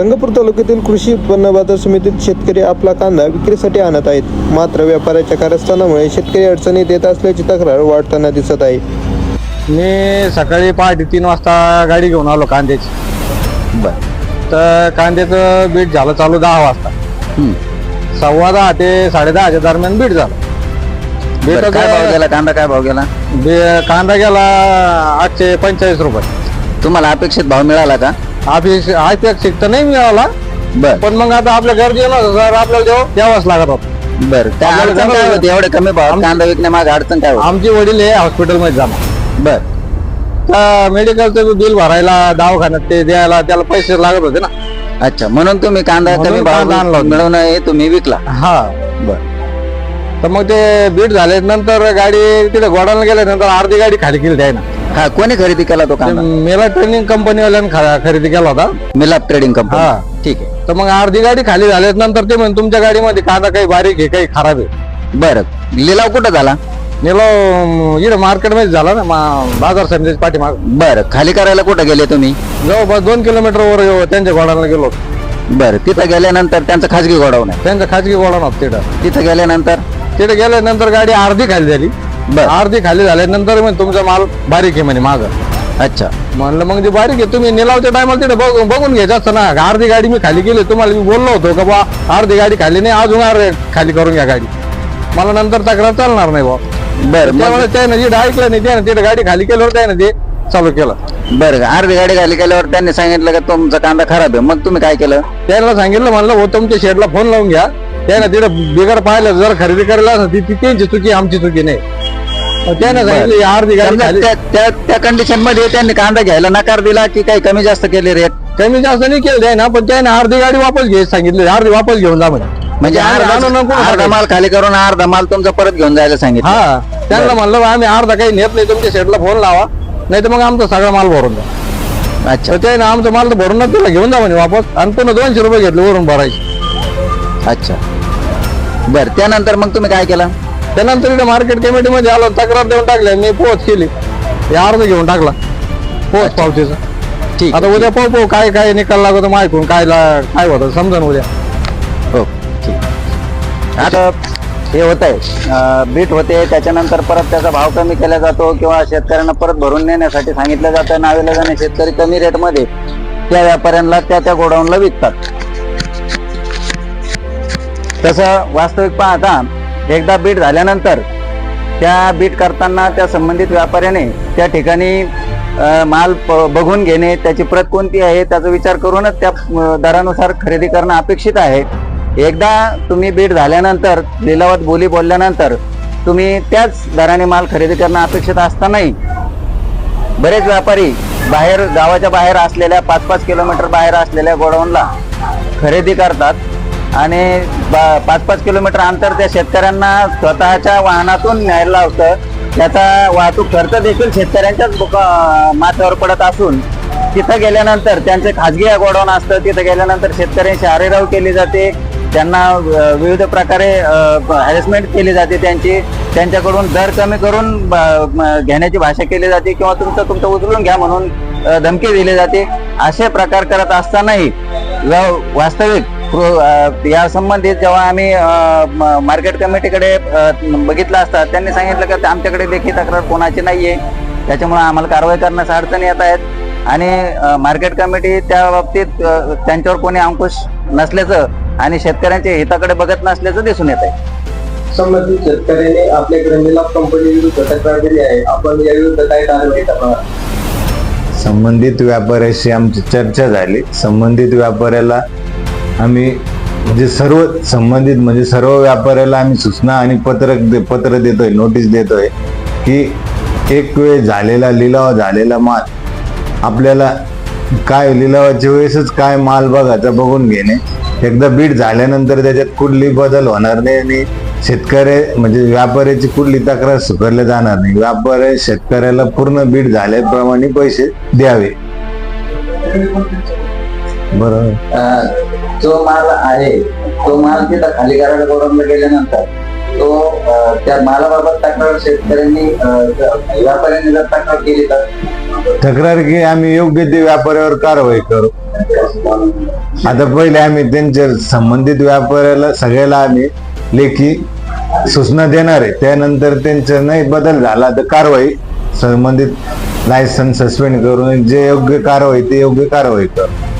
गंगापूर तालुक्यातील कृषी उत्पन्न बाजार समितीत शेतकरी आपला कांदा विक्रीसाठी आणत आहेत. मात्र व्यापाऱ्याच्या कारस्थानामुळे शेतकरी अडचणीत येत असल्याची तक्रार वाढताना दिसत आहे. मी सकाळी पहाटे 3 वाजता गाडी घेऊन आलो कांद्याची. तर कांद्याचं बीट झालं चालू 10 वाजता. 10:15 ते 10:30च्या दरम्यान बीट झालं. काय भाव गेला कांदा? काय भाव गेला? कांदा गेला 845 रुपये. तुम्हाला अपेक्षित भाव मिळाला का? अपेक्षित तर नाही मिळाला, बर. पण मग आता आपल्या गरजेनं सर आपल्याला द्यावाच लागत होत. बर, काय अडचण काय होती एवढे कमी भाव कांदा विकण्यामागे? अडचण काय होती? आमचे वडील हे हॉस्पिटलमध्ये जाणार. बर. तर मेडिकलचं बिल भरायला, दवाखान्यात ते द्यायला त्याला पैसे लागत होते ना. अच्छा, म्हणून तुम्ही कांदा म्हणून कमी कांदा आणला भाव होता. मिळवणं हे तुम्ही विकला. हा, बर. तर मग ते बीट झाले नंतर गाडी तिथे गोडाला गेल्यानंतर अर्धी गाडी खाली केली त्याने. हा, कोणी खरेदी केला तो कांदा? मेला ट्रेनिंग कंपनीवाल्यानं खरेदी केला होता. मिलाप ट्रेडिंग कंपनी. हा. ठीक आहे. तर मग अर्धी गाडी खाली झाल्यानंतर ते म्हणे तुमच्या गाडीमध्ये कांदा काही बारीक आहे, काही खराब आहे. बर, लिलाव कुठं झाला? नेलो इकडे मार्केटमध्ये झाला ना, बाजार समितीच्या पाठीमाग. बर, खाली करायला कुठं गेले तुम्ही? जवळपास 2 किलोमीटर वर त्यांच्या गोडाला गेलो. बर, तिथं गेल्यानंतर त्यांचं खाजगी गोडाऊन आहे. त्यांचा खाजगी गोडाऊन होता तिथं. तिथं गेल्यानंतर गाडी अर्धी खाली झाली. बर. अर्धी खाली झाल्यानंतर मग तुमचा माल बारीक आहे म्हणे माग. अच्छा, म्हणलं मग ते बारीक आहे, तुम्ही निलावच्या टायमाला तिथे बघून घ्यायचं असतं ना. अर्धी गाडी मी खाली केली, तुम्हाला मी बोललो होतो का बा अर्धी गाडी खाली नाही, अजून खाली करून घ्या गाडी. मला नंतर तक्रार चालणार नाही बा. बर. त्यामुळे त्यानं जिथं ऐकलं नाही, त्यानं तिथे गाडी खाली केल्यावर त्यानं ते चालू केलं. बरं, अर्धी गाडी खाली केल्यावर त्यांनी सांगितलं का तुमचा कांदा खराब आहे. मग तुम्ही काय केलं? त्याला सांगितलं, म्हणलं हो तुमच्या शेडला फोन लावून घ्या. त्यानं तिथे बिगर पाहिलं, जर खरेदी करायला असं ती त्यांची चुकी, आमची चुकी नाही. त्यानं सांगितलं अर्धी गाडी खाली. त्या कंडिशन मध्ये त्यांनी कांदा घ्यायला नकार दिला की काही कमी जास्त केले रेट? कमी जास्त नाही केलं आहे ना, पण त्याने अर्धी गाडी वापस घ्यायला सांगितली. अर्धी वापस घेऊन जा म्हणजे अर्धा माल खाली करून अर्धा माल तुमचा परत घेऊन जायला सांगितलं. हा, त्यांना म्हणलं आम्ही अर्धा काही नेत नाही, तुमच्या शेडला फोन लावा, नाही तर मग आमचा सगळा माल भरून द्या. अच्छा. तर त्याने आमचा माल तर भरून तिला घेऊन जा म्हणे वापस, आणि पुन्हा 200 रुपये घेतले वरून भरायचे. अच्छा, बर. त्यानंतर मग तुम्ही काय केलं? त्यानंतर इथे मार्केट कमिटीमध्ये आलो, तक्रार देऊन टाकल्या, मी पोहोच केली, हे अर्ज घेऊन टाकला पोहोच पावतीचा. ठीक. आता उद्या पाहू काय काय निकाल लागतो, माहिती काय होतं समजा उद्या. हो, ठीक. आता हे होत आहे, बीट होते, त्याच्यानंतर परत त्याचा भाव कमी केला जातो किंवा शेतकऱ्यांना परत भरून नेण्यासाठी सांगितलं जातं. नाविलाजाने शेतकरी कमी रेटमध्ये त्या व्यापाऱ्यांना त्या गोडाऊनला विकतात. तसं वास्तविक पाहता एकदा बीट झाल्यानंतर त्या बीट करताना त्या संबंधित व्यापाऱ्याने त्या ठिकाणी माल बघून घेणे, त्याची प्रत कोणती आहे त्याचा विचार करूनच त्या दरानुसार खरेदी करणं अपेक्षित आहे. एकदा तुम्ही बीट झाल्यानंतर, लिलावात बोली बोलल्यानंतर तुम्ही त्याच दराने माल खरेदी करणं अपेक्षित असतानाही बरेच व्यापारी बाहेर, गावाच्या बाहेर असलेल्या 5-5 किलोमीटर बाहेर असलेल्या गोडाऊनला खरेदी करतात आणि 5-5 किलोमीटर अंतर त्या शेतकऱ्यांना स्वतःच्या वाहनातून न्यायला लावतं. त्याचा वाहतूक खर्च देखील शेतकऱ्यांच्याच माथ्यावर पडत असून तिथं गेल्यानंतर त्यांचे खाजगी गोडाऊन असतं. तिथं गेल्यानंतर शेतकऱ्यांची आरेराव केली जाते, त्यांना विविध प्रकारे हॅरेसमेंट केली जाते, त्यांच्याकडून दर कमी करून घेण्याची भाषा केली जाते किंवा तुमचं उचलून घ्या म्हणून धमकी दिली जाते. असे प्रकार करत असतानाही वास्तविक या संबंधित जेव्हा आम्ही मार्केट कमिटीकडे बघितलं असता, त्यांनी सांगितलं की आमच्याकडे लेखी तक्रार कोणाची नाहीये, त्याच्यामुळे आम्हाला कारवाई करण्यास अडचणी येत आहेत आणि मार्केट कमिटी त्या बाबतीत त्यांच्यावर कोणी अंकुश नसल्याचं आणि शेतकऱ्यांच्या हिताकडे बघत नसल्याचं दिसून येत आहे. संबंधित शेतकऱ्यांनी आपल्याकडे मिलाप कंपनी विरुद्ध तक्रार दिली आहे. आपण या विरुद्ध काय कारवाई करणार? संबंधित व्यापाऱ्याशी आमची चर्चा झाली. संबंधित व्यापाऱ्याला आम्ही सर्व व्यापाऱ्याला आम्ही सूचना आणि पत्र देतोय, नोटीस देतोय की एक वेळ झालेला लिलाव झालेला माल आपल्याला काय लिलावाच्या वेळेसच काय माल बघायचा बघून घेणे. एकदा बीट झाल्यानंतर त्याच्यात कुठली बदल होणार नाही आणि व्यापाऱ्याची कुठली तक्रार स्वीकारली जाणार नाही. शेतकऱ्याला पूर्ण बीट झाल्याप्रमाणे पैसे द्यावे. बरोबर. जो माल आहे तो माल तिथं खाली करायला गोडाऊनला गेल्यानंतर तो त्या मालाबाबत तक्रार शेतकऱ्यांनी व्यापाऱ्यांनी जर तक्रार केली तर तक्रार की आम्ही योग्य ते व्यापाऱ्यावर कारवाई करू. आता पहिले आम्ही त्यांच्या संबंधित व्यापाऱ्याला सगळ्याला आम्ही लेखी सूचना देणार आहे. त्यानंतर त्यांचा नाही बदल झाला तर कारवाई संबंधित लायसन्स सस्पेंड करून जे योग्य कारवाई ते योग्य कारवाई करू.